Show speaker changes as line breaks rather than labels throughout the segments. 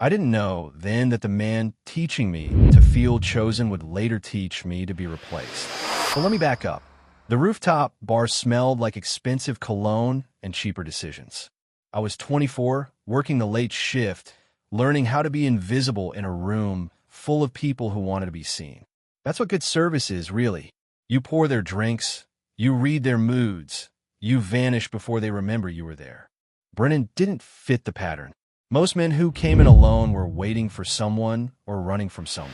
I didn't know then that the man teaching me to feel chosen would later teach me to be replaced. But let me back up. The rooftop bar smelled like expensive cologne and cheaper decisions. I was 24, working the late shift, learning how to be invisible in a room full of people who wanted to be seen. That's what good service is, really. You pour their drinks, you read their moods, you vanish before they remember you were there. Brennan didn't fit the pattern. Most men who came in alone were waiting for someone or running from someone.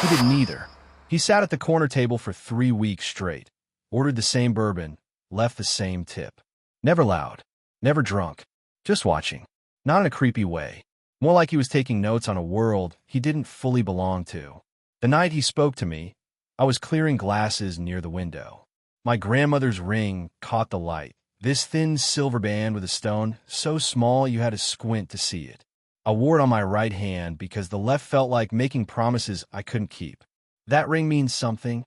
He did neither. He sat at the corner table for 3 weeks straight, ordered the same bourbon, left the same tip. Never loud, never drunk, just watching. Not in a creepy way. More like he was taking notes on a world he didn't fully belong to. The night he spoke to me, I was clearing glasses near the window. My grandmother's ring caught the light. This thin silver band with a stone, so small you had to squint to see it. I wore it on my right hand because the left felt like making promises I couldn't keep. That ring means something.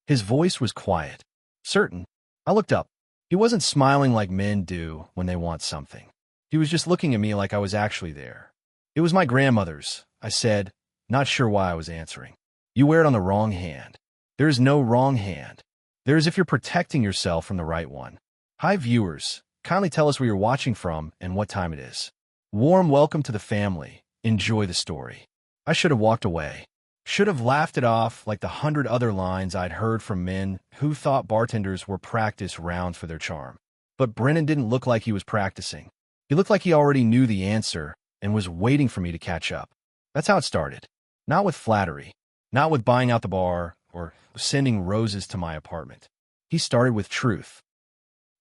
His voice was quiet, certain. I looked up. He wasn't smiling like men do when they want something. He was just looking at me like I was actually there. It was my grandmother's, I said, not sure why I was answering. You wear it on the wrong hand. There is no wrong hand. There is if you're protecting yourself from the right one. Hi viewers, kindly tell us where you're watching from and what time it is. Warm welcome to the family. Enjoy the story. I should have walked away. Should have laughed it off like the 100 other lines I'd heard from men who thought bartenders were practice rounds for their charm. But Brennan didn't look like he was practicing. He looked like he already knew the answer and was waiting for me to catch up. That's how it started. Not with flattery, not with buying out the bar or sending roses to my apartment. He started with truth.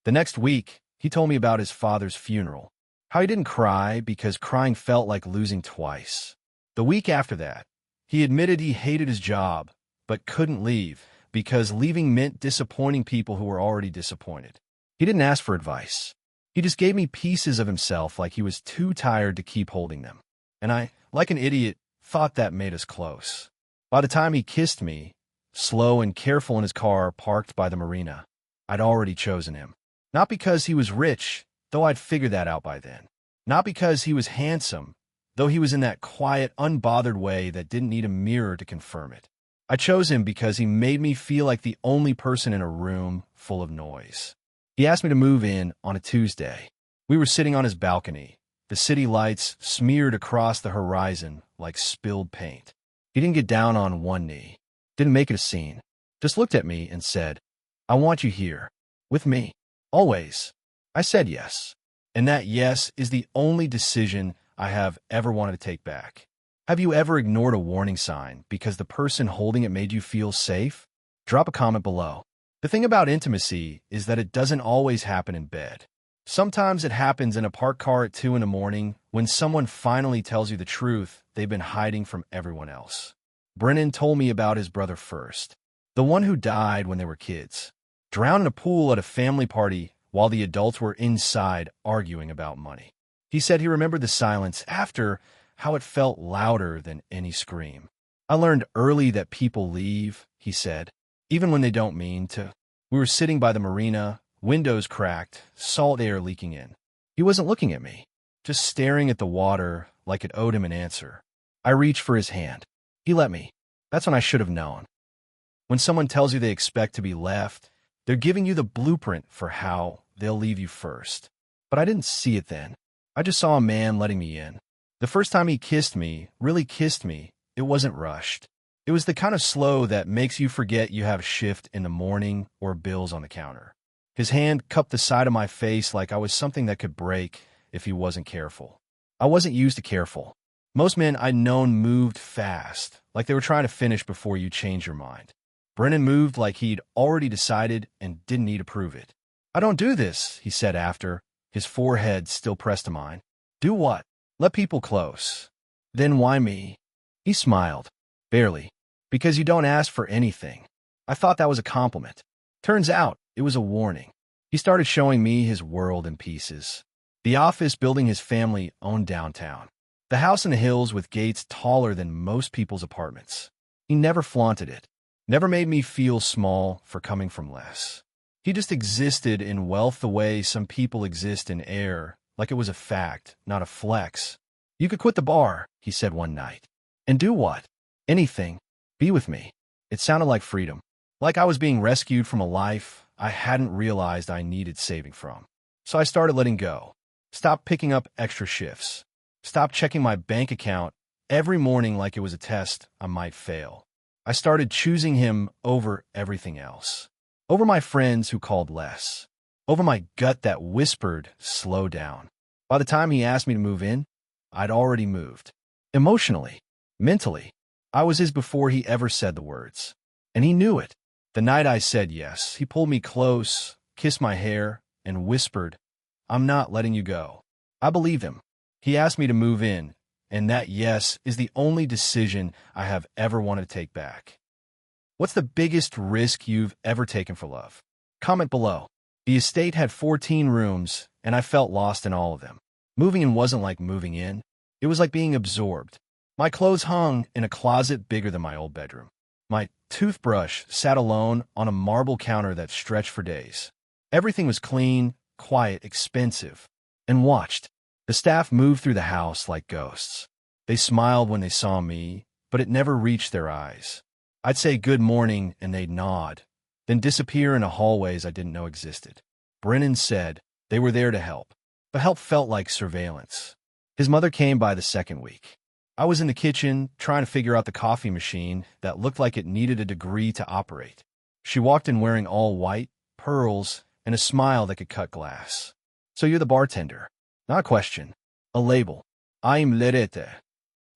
The next week, he told me about his father's funeral, how he didn't cry because crying felt like losing twice. The week after that, he admitted he hated his job, but couldn't leave because leaving meant disappointing people who were already disappointed. He didn't ask for advice. He just gave me pieces of himself like he was too tired to keep holding them. And I, like an idiot, thought that made us close. By the time he kissed me, slow and careful in his car parked by the marina, I'd already chosen him. Not because he was rich, though I'd figured that out by then. Not because he was handsome, though he was in that quiet, unbothered way that didn't need a mirror to confirm it. I chose him because he made me feel like the only person in a room full of noise. He asked me to move in on a Tuesday. We were sitting on his balcony, the city lights smeared across the horizon like spilled paint. He didn't get down on one knee, didn't make it a scene, just looked at me and said, "I want you here, with me. Always." I said yes. And that yes is the only decision I have ever wanted to take back. Have you ever ignored a warning sign because the person holding it made you feel safe? Drop a comment below. The thing about intimacy is that it doesn't always happen in bed. Sometimes it happens in a parked car at 2 in the morning when someone finally tells you the truth they've been hiding from everyone else. Brennan told me about his brother first, the one who died when they were kids. Drowned in a pool at a family party while the adults were inside arguing about money. He said he remembered the silence after, how it felt louder than any scream. I learned early that people leave, he said, even when they don't mean to. We were sitting by the marina, windows cracked, salt air leaking in. He wasn't looking at me, just staring at the water like it owed him an answer. I reached for his hand. He let me. That's when I should have known. When someone tells you they expect to be left, they're giving you the blueprint for how they'll leave you first. But I didn't see it then. I just saw a man letting me in. The first time he kissed me, really kissed me, it wasn't rushed. It was the kind of slow that makes you forget you have a shift in the morning or bills on the counter. His hand cupped the side of my face like I was something that could break if he wasn't careful. I wasn't used to careful. Most men I'd known moved fast, like they were trying to finish before you change your mind. Brennan moved like he'd already decided and didn't need to prove it. "I don't do this," he said after, his forehead still pressed to mine. "Do what?" "Let people close." "Then why me?" He smiled. "Barely. Because you don't ask for anything." I thought that was a compliment. Turns out, it was a warning. He started showing me his world in pieces. The office building his family owned downtown. The house in the hills with gates taller than most people's apartments. He never flaunted it. Never made me feel small for coming from less. He just existed in wealth the way some people exist in air, like it was a fact, not a flex. You could quit the bar, he said one night. And do what? Anything. Be with me. It sounded like freedom. Like I was being rescued from a life I hadn't realized I needed saving from. So I started letting go. Stopped picking up extra shifts. Stopped checking my bank account every morning like it was a test I might fail. I started choosing him over everything else. Over my friends who called less. Over my gut that whispered, slow down. By the time he asked me to move in, I'd already moved. Emotionally, mentally, I was his before he ever said the words. And he knew it. The night I said yes, he pulled me close, kissed my hair, and whispered, "I'm not letting you go." I believed him. He asked me to move in, and that yes is the only decision I have ever wanted to take back. What's the biggest risk you've ever taken for love? Comment below. The estate had 14 rooms, and I felt lost in all of them. Moving in wasn't like moving in. It was like being absorbed. My clothes hung in a closet bigger than my old bedroom. My toothbrush sat alone on a marble counter that stretched for days. Everything was clean, quiet, expensive, and watched. The staff moved through the house like ghosts. They smiled when they saw me, but it never reached their eyes. I'd say good morning, and they'd nod, then disappear into hallways I didn't know existed. Brennan said they were there to help, but help felt like surveillance. His mother came by the second week. I was in the kitchen, trying to figure out the coffee machine that looked like it needed a degree to operate. She walked in wearing all white, pearls, and a smile that could cut glass. "So you're the bartender?" Not a question. A label. "I'm Lerete.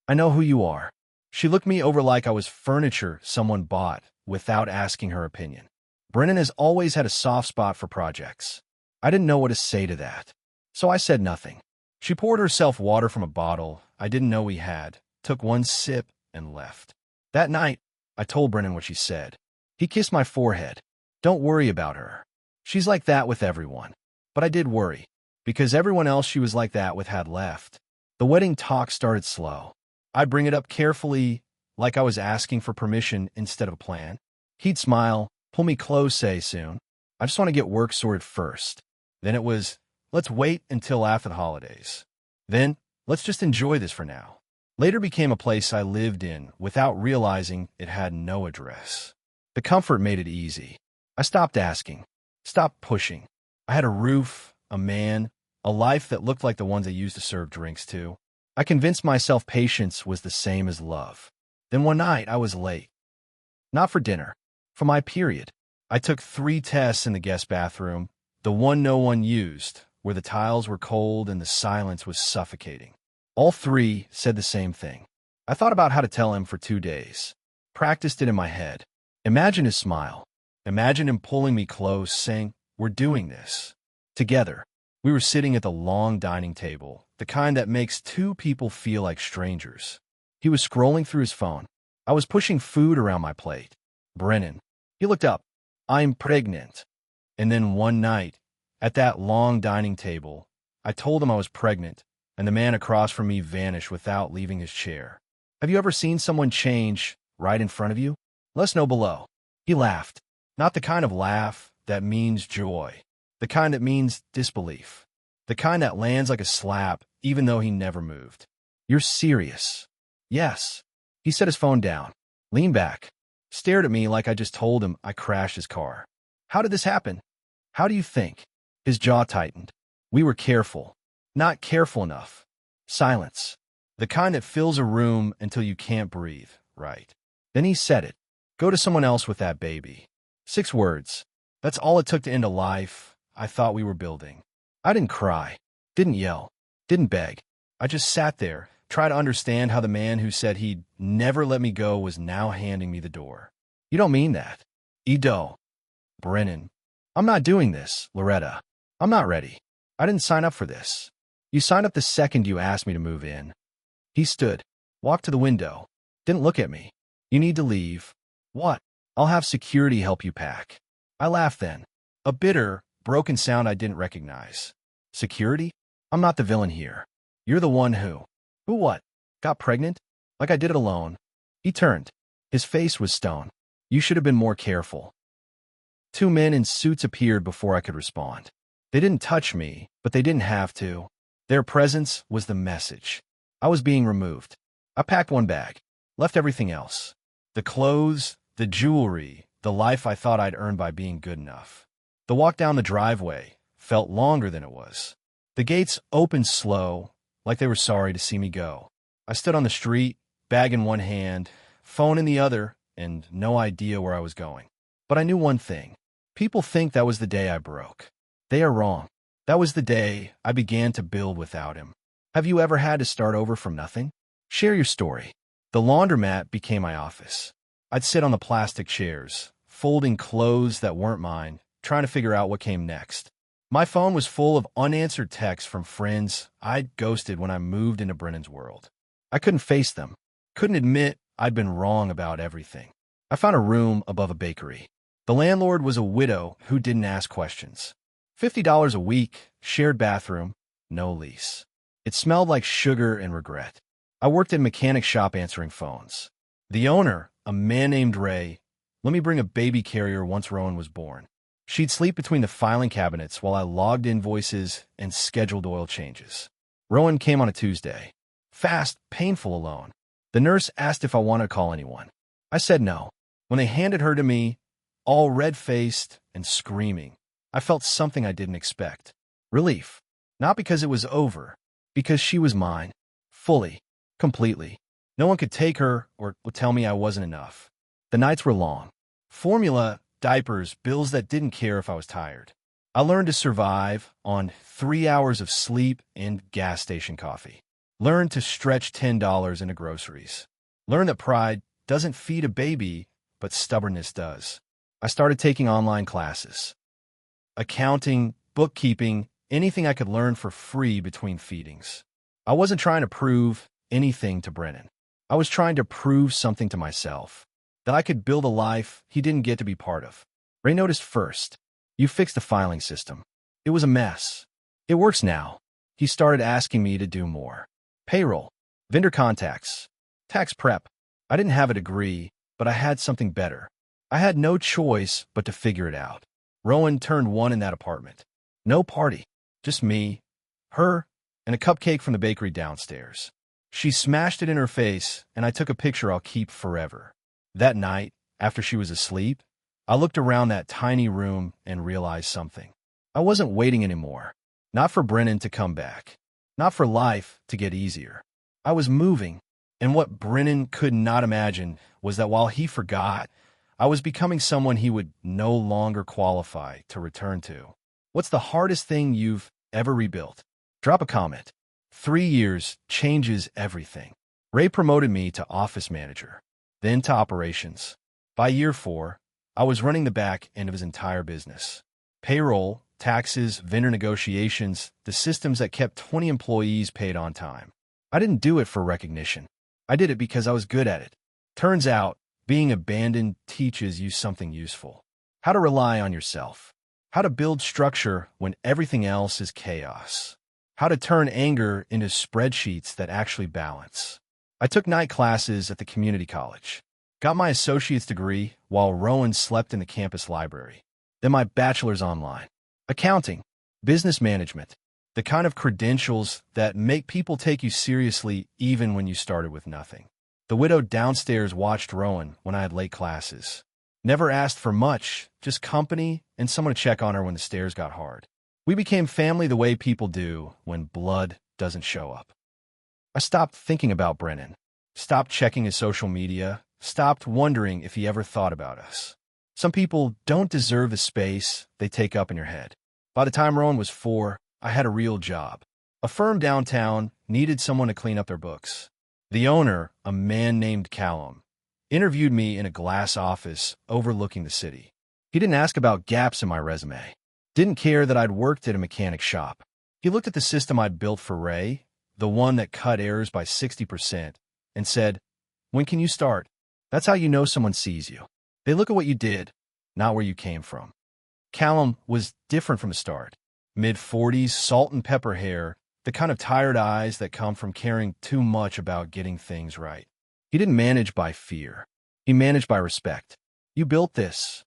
I know who you are." She looked me over like I was furniture someone bought without asking her opinion. Brennan has always had a soft spot for projects. I didn't know what to say to that, so I said nothing. She poured herself water from a bottle I didn't know we had, took one sip, and left. That night, I told Brennan what she said. He kissed my forehead. "Don't worry about her. She's like that with everyone." But I did worry, because everyone else she was like that with had left. The wedding talk started slow. I'd bring it up carefully, like I was asking for permission instead of a plan. He'd smile, pull me close, say soon. "I just want to get work sorted first." Then it was, "Let's wait until after the holidays." Then, "Let's just enjoy this for now." Later became a place I lived in without realizing it had no address. The comfort made it easy. I stopped asking, stopped pushing. I had a roof, a man, a life that looked like the ones I used to serve drinks to. I convinced myself patience was the same as love. Then one night I was late. Not for dinner, for my period. I took 3 tests in the guest bathroom, the one no one used, where the tiles were cold and the silence was suffocating. All 3 said the same thing. I thought about how to tell him for 2 days. Practiced it in my head. Imagine his smile. Imagine him pulling me close, saying, "We're doing this together." We were sitting at the long dining table, the kind that makes 2 people feel like strangers. He was scrolling through his phone. I was pushing food around my plate. "Brennan." He looked up. "I'm pregnant." And then one night, at that long dining table, I told him I was pregnant, and the man across from me vanished without leaving his chair. Have you ever seen someone change right in front of you? Let us know below. He laughed. Not the kind of laugh that means joy. The kind that means disbelief. The kind that lands like a slap, even though he never moved. "You're serious?" "Yes." He set his phone down, leaned back, stared at me like I just told him I crashed his car. "How did this happen? How do you think?" His jaw tightened. "We were careful. Not careful enough." Silence. The kind that fills a room until you can't breathe, right? Then he said it. "Go to someone else with that baby." 6 words. That's all it took to end a life I thought we were building. I didn't cry, didn't yell, didn't beg. I just sat there, tried to understand how the man who said he'd never let me go was now handing me the door. "You don't mean that." "Ido." "Brennan." "I'm not doing this, Loretta. I'm not ready. I didn't sign up for this." "You signed up the second you asked me to move in." He stood, walked to the window, didn't look at me. "You need to leave." "What?" "I'll have security help you pack." I laughed then. A bitter, broken sound I didn't recognize. "Security? I'm not the villain here. You're the one who..." "Who what?" "Got pregnant? Like I did it alone." He turned. His face was stone. "You should have been more careful." 2 men in suits appeared before I could respond. They didn't touch me, but they didn't have to. Their presence was the message. I was being removed. I packed one bag, left everything else. The clothes, the jewelry, the life I thought I'd earned by being good enough. The walk down the driveway felt longer than it was. The gates opened slow, like they were sorry to see me go. I stood on the street, bag in one hand, phone in the other, and no idea where I was going. But I knew one thing. People think that was the day I broke. They are wrong. That was the day I began to build without him. Have you ever had to start over from nothing? Share your story. The laundromat became my office. I'd sit on the plastic chairs, folding clothes that weren't mine, trying to figure out what came next. My phone was full of unanswered texts from friends I'd ghosted when I moved into Brennan's world. I couldn't face them, couldn't admit I'd been wrong about everything. I found a room above a bakery. The landlord was a widow who didn't ask questions. $50 a week, shared bathroom, no lease. It smelled like sugar and regret. I worked at a mechanic shop answering phones. The owner, a man named Ray, let me bring a baby carrier once Rowan was born. She'd sleep between the filing cabinets while I logged invoices and scheduled oil changes. Rowan came on a Tuesday. Fast, painful alone. The nurse asked if I wanted to call anyone. I said no. When they handed her to me, all red-faced and screaming, I felt something I didn't expect. Relief. Not because it was over, because she was mine. Fully. Completely. No one could take her or tell me I wasn't enough. The nights were long. Formula, diapers, bills that didn't care if I was tired. I learned to survive on 3 hours of sleep and gas station coffee. Learned to stretch $10 into groceries. Learned that pride doesn't feed a baby, but stubbornness does. I started taking online classes. Accounting, bookkeeping, anything I could learn for free between feedings. I wasn't trying to prove anything to Brennan. I was trying to prove something to myself. That I could build a life he didn't get to be part of. Ray noticed first. You fixed the filing system. It was a mess. It works now. He started asking me to do more. Payroll, vendor contacts, tax prep. I didn't have a degree, but I had something better. I had no choice but to figure it out. Rowan turned 1 in that apartment. No party. Just me, her, and a cupcake from the bakery downstairs. She smashed it in her face, and I took a picture I'll keep forever. That night, after she was asleep, I looked around that tiny room and realized something. I wasn't waiting anymore. Not for Brennan to come back. Not for life to get easier. I was moving, and what Brennan could not imagine was that while he forgot, I was becoming someone he would no longer qualify to return to. What's the hardest thing you've ever rebuilt? Drop a comment. 3 years changes everything. Ray promoted me to office manager, then to operations. By year 4, I was running the back end of his entire business. Payroll, taxes, vendor negotiations, the systems that kept 20 employees paid on time. I didn't do it for recognition. I did it because I was good at it. Turns out, being abandoned teaches you something useful. How to rely on yourself. How to build structure when everything else is chaos. How to turn anger into spreadsheets that actually balance. I took night classes at the community college. Got my associate's degree while Rowan slept in the campus library. Then my bachelor's online. Accounting, business management, the kind of credentials that make people take you seriously even when you started with nothing. The widow downstairs watched Rowan when I had late classes. Never asked for much, just company and someone to check on her when the stairs got hard. We became family the way people do when blood doesn't show up. I stopped thinking about Brennan, stopped checking his social media, stopped wondering if he ever thought about us. Some people don't deserve the space they take up in your head. By the time Rowan was 4, I had a real job. A firm downtown needed someone to clean up their books. The owner, a man named Callum, interviewed me in a glass office overlooking the city. He didn't ask about gaps in my resume. Didn't care that I'd worked at a mechanic shop. He looked at the system I'd built for Ray, the one that cut errors by 60%, and said, "When can you start?" That's how you know someone sees you. They look at what you did, not where you came from. Callum was different from the start. Mid-40s, salt and pepper hair, the kind of tired eyes that come from caring too much about getting things right. He didn't manage by fear. He managed by respect. You built this.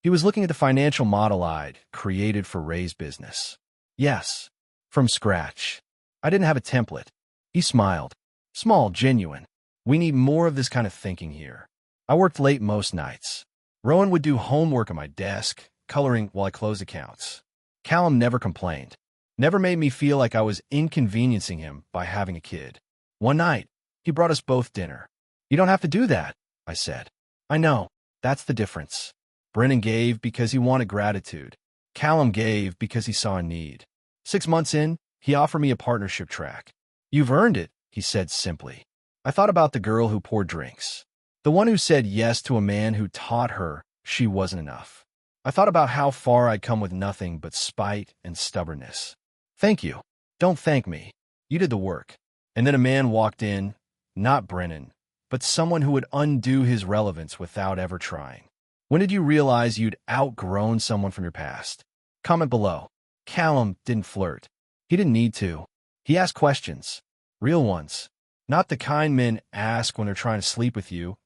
He was looking at the financial model I'd created for Ray's business. Yes, from scratch. I didn't have a template. He smiled. Small, genuine. We need more of this kind of thinking here. I worked late most nights. Rowan would do homework on my desk, coloring while I closed accounts. Callum never complained. Never made me feel like I was inconveniencing him by having a kid. One night, he brought us both dinner. You don't have to do that, I said. I know. That's the difference. Brennan gave because he wanted gratitude. Callum gave because he saw a need. 6 months in, he offered me a partnership track. You've earned it, he said simply. I thought about the girl who poured drinks. The one who said yes to a man who taught her she wasn't enough. I thought about how far I'd come with nothing but spite and stubbornness. Thank you. Don't thank me. You did the work. And then a man walked in, not Brennan, but someone who would undo his relevance without ever trying. When did you realize you'd outgrown someone from your past? Comment below. Callum didn't flirt. He didn't need to. He asked questions. Real ones. Not the kind men ask when they're trying to sleep with you,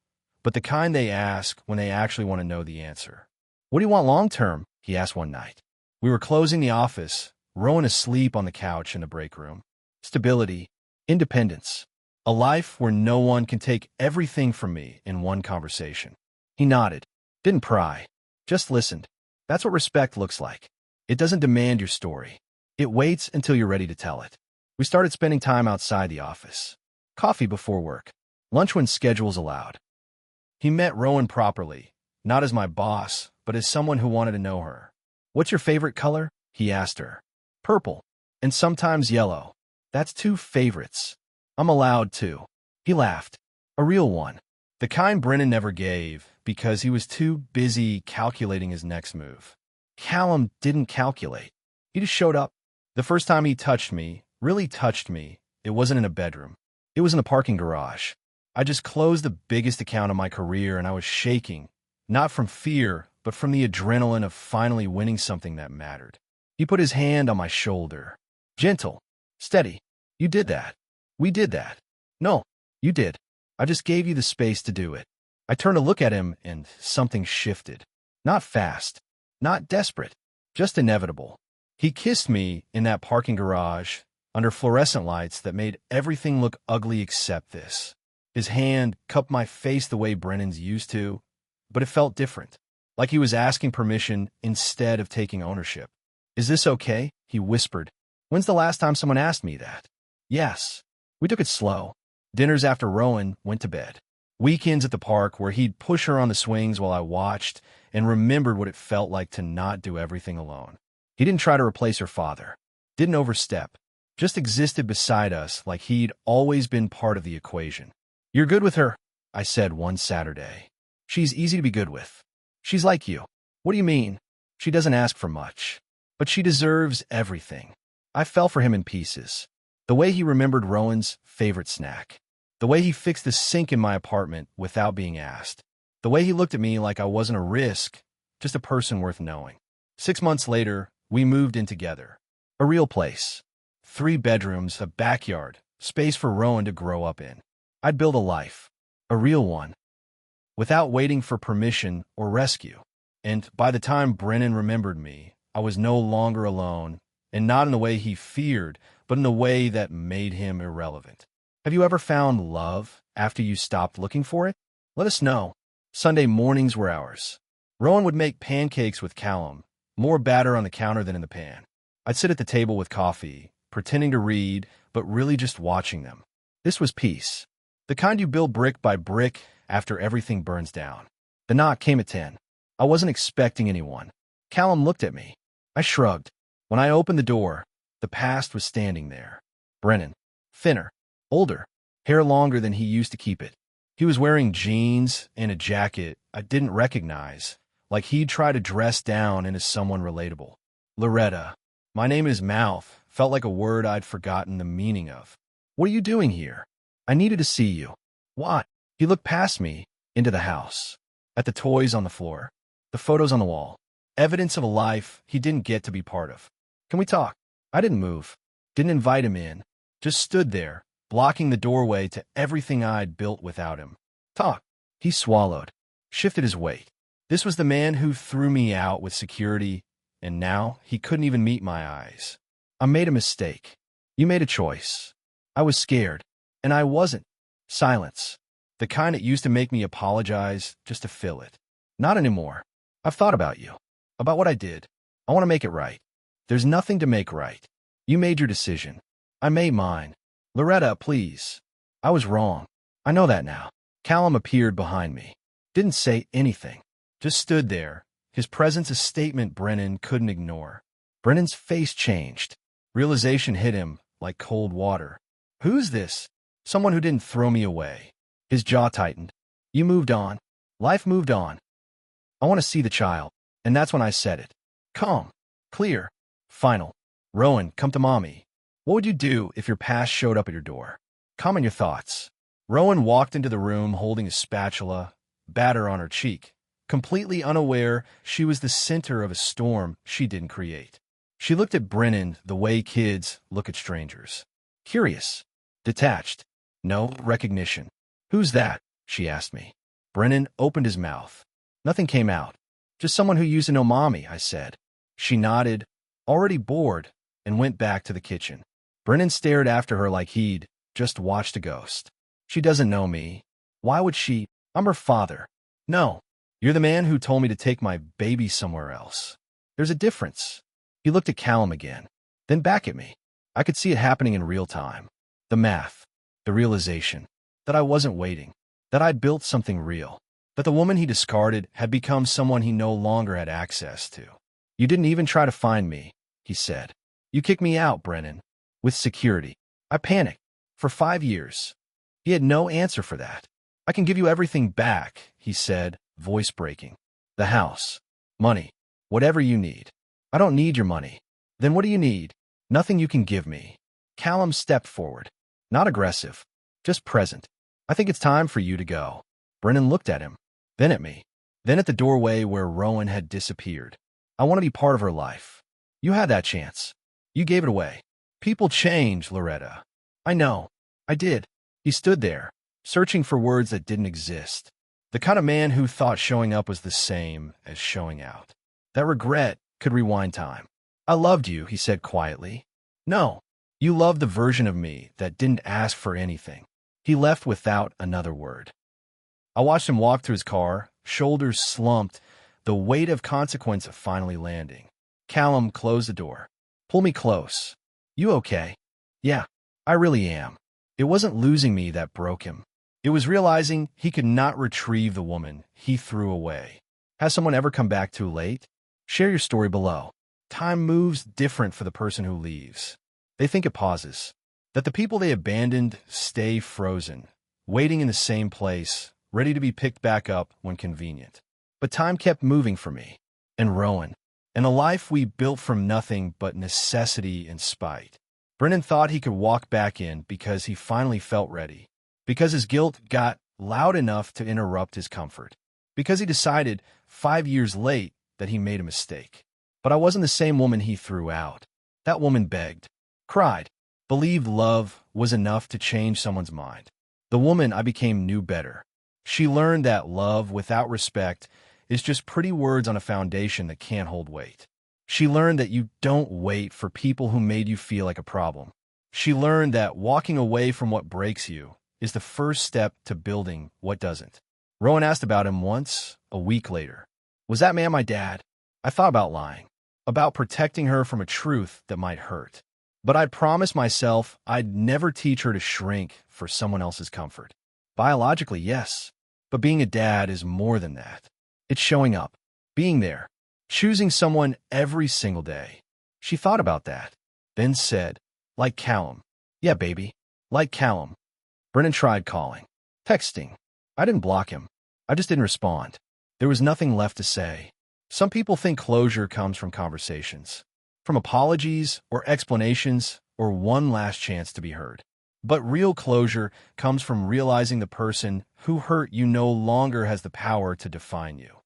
but the kind they ask when they actually want to know the answer. What do you want long-term? He asked one night. We were closing the office, Rowan asleep on the couch in the break room. Stability. Independence. A life where no one can take everything from me in one conversation. He nodded. Didn't pry. Just listened. That's what respect looks like. It doesn't demand your story. It waits until you're ready to tell it. We started spending time outside the office. Coffee before work. Lunch when schedules allowed. He met Rowan properly, not as my boss, but as someone who wanted to know her. What's your favorite color? He asked her. Purple. And sometimes yellow. That's 2 favorites. I'm allowed 2. He laughed. A real one. The kind Brennan never gave because he was too busy calculating his next move. Callum didn't calculate. He just showed up. The first time he touched me, really touched me, it wasn't in a bedroom. It was in a parking garage. I just closed the biggest account of my career and I was shaking, not from fear, but from the adrenaline of finally winning something that mattered. He put his hand on my shoulder. Gentle. Steady. You did that. We did that. No, you did. I just gave you the space to do it. I turned to look at him and something shifted. Not fast. Not desperate. Just inevitable. He kissed me in that parking garage under fluorescent lights that made everything look ugly except this. His hand cupped my face the way Brennan's used to, but it felt different, like he was asking permission instead of taking ownership. Is this okay? He whispered. When's the last time someone asked me that? Yes. We took it slow. Dinners after Rowan went to bed. Weekends at the park where he'd push her on the swings while I watched and remembered what it felt like to not do everything alone. He didn't try to replace her father. Didn't overstep. Just existed beside us like he'd always been part of the equation. You're good with her, I said one Saturday. She's easy to be good with. She's like you. What do you mean? She doesn't ask for much. But she deserves everything. I fell for him in pieces. The way he remembered Rowan's favorite snack. The way he fixed the sink in my apartment without being asked. The way he looked at me like I wasn't a risk, just a person worth knowing. 6 months later, we moved in together. A real place. 3 bedrooms, a backyard, space for Rowan to grow up in. I'd build a life. A real one. Without waiting for permission or rescue. And by the time Brennan remembered me, I was no longer alone, and not in the way he feared, but in a way that made him irrelevant. Have you ever found love after you stopped looking for it? Let us know. Sunday mornings were ours. Rowan would make pancakes with Callum, more batter on the counter than in the pan. I'd sit at the table with coffee, pretending to read, but really just watching them. This was peace. The kind you build brick by brick after everything burns down. The knock came at 10. I wasn't expecting anyone. Callum looked at me. I shrugged. When I opened the door, the past was standing there. Brennan. Thinner. Older. Hair longer than he used to keep it. He was wearing jeans and a jacket I didn't recognize, like he'd try to dress down into someone relatable. Loretta. My name in his mouth felt like a word I'd forgotten the meaning of. What are you doing here? I needed to see you. What? He looked past me, into the house. At the toys on the floor. The photos on the wall. Evidence of a life he didn't get to be part of. Can we talk? I didn't move. Didn't invite him in. Just stood there, blocking the doorway to everything I'd built without him. Talk. He swallowed. Shifted his weight. This was the man who threw me out with security, and now he couldn't even meet my eyes. I made a mistake. You made a choice. I was scared. And I wasn't. Silence. The kind that used to make me apologize just to fill it. Not anymore. I've thought about you. About what I did. I want to make it right. There's nothing to make right. You made your decision. I made mine. Loretta, please. I was wrong. I know that now. Callum appeared behind me. Didn't say anything. Just stood there. His presence a statement Brennan couldn't ignore. Brennan's face changed. Realization hit him like cold water. Who's this? Someone who didn't throw me away. His jaw tightened. You moved on. Life moved on. I want to see the child. And that's when I said it. Calm. Clear. Final. Rowan, come to mommy. What would you do if your past showed up at your door? Comment your thoughts. Rowan walked into the room holding a spatula, batter on her cheek, completely unaware she was the center of a storm she didn't create. She looked at Brennan the way kids look at strangers. Curious. Detached. No recognition. Who's that? She asked me. Brennan opened his mouth. Nothing came out. Just someone who used to know mommy, I said. She nodded, already bored, and went back to the kitchen. Brennan stared after her like he'd just watched a ghost. She doesn't know me. Why would she? I'm her father. No, you're the man who told me to take my baby somewhere else. There's a difference. He looked at Callum again, then back at me. I could see it happening in real time. The math, the realization that I wasn't waiting, that I'd built something real, that the woman he discarded had become someone he no longer had access to. You didn't even try to find me, he said. You kicked me out, Brennan. With security. I panicked. For 5 years. He had no answer for that. I can give you everything back, he said, voice breaking. The house. Money. Whatever you need. I don't need your money. Then what do you need? Nothing you can give me. Callum stepped forward. Not aggressive. Just present. I think it's time for you to go. Brennan looked at him. Then at me. Then at the doorway where Rowan had disappeared. I want to be part of her life. You had that chance. You gave it away. People change, Loretta. I know. I did. He stood there, searching for words that didn't exist. The kind of man who thought showing up was the same as showing out. That regret could rewind time. I loved you, he said quietly. No. You loved the version of me that didn't ask for anything. He left without another word. I watched him walk to his car, shoulders slumped, the weight of consequence finally landing. Callum closed the door. Pull me close. You okay? Yeah, I really am. It wasn't losing me that broke him. It was realizing he could not retrieve the woman he threw away. Has someone ever come back too late? Share your story below. Time moves different for the person who leaves. They think it pauses. That the people they abandoned stay frozen, waiting in the same place, ready to be picked back up when convenient. But time kept moving for me. And Rowan. And a life we built from nothing but necessity and spite. Brennan thought he could walk back in because he finally felt ready. Because his guilt got loud enough to interrupt his comfort. Because he decided 5 years late that he made a mistake. But I wasn't the same woman he threw out. That woman begged, cried, believed love was enough to change someone's mind. The woman I became knew better. She learned that love without respect is just pretty words on a foundation that can't hold weight. She learned that you don't wait for people who made you feel like a problem. She learned that walking away from what breaks you is the first step to building what doesn't. Rowan asked about him once, a week later. Was that man my dad? I thought about lying, about protecting her from a truth that might hurt. But I'd promised myself I'd never teach her to shrink for someone else's comfort. Biologically, yes, but being a dad is more than that. It's showing up, being there, choosing someone every single day. She thought about that, then said, like Callum. Yeah, baby, like Callum. Brennan tried calling, texting. I didn't block him. I just didn't respond. There was nothing left to say. Some people think closure comes from conversations, from apologies or explanations or one last chance to be heard. But real closure comes from realizing the person who hurt you no longer has the power to define you.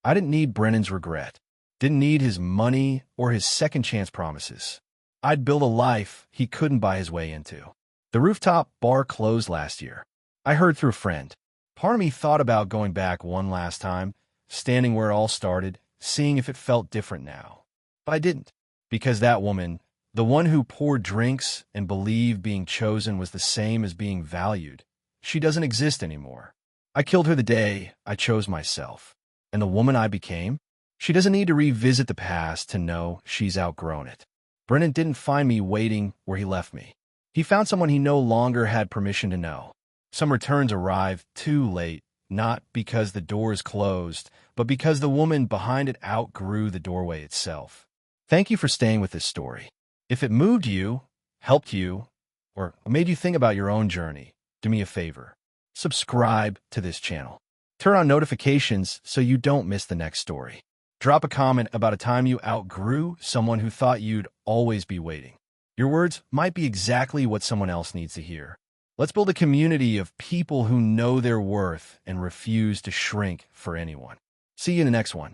I didn't need Brennan's regret, didn't need his money or his second chance promises. I'd built a life he couldn't buy his way into. The rooftop bar closed last year. I heard through a friend. Part of me thought about going back one last time, standing where it all started, seeing if it felt different now. But I didn't, because that woman The one who poured drinks and believed being chosen was the same as being valued. She doesn't exist anymore. I killed her the day I chose myself. And the woman I became? She doesn't need to revisit the past to know she's outgrown it. Brennan didn't find me waiting where he left me. He found someone he no longer had permission to know. Some returns arrive too late, not because the door is closed, but because the woman behind it outgrew the doorway itself. Thank you for staying with this story. If it moved you, helped you, or made you think about your own journey, do me a favor. Subscribe to this channel. Turn on notifications so you don't miss the next story. Drop a comment about a time you outgrew someone who thought you'd always be waiting. Your words might be exactly what someone else needs to hear. Let's build a community of people who know their worth and refuse to shrink for anyone. See you in the next one.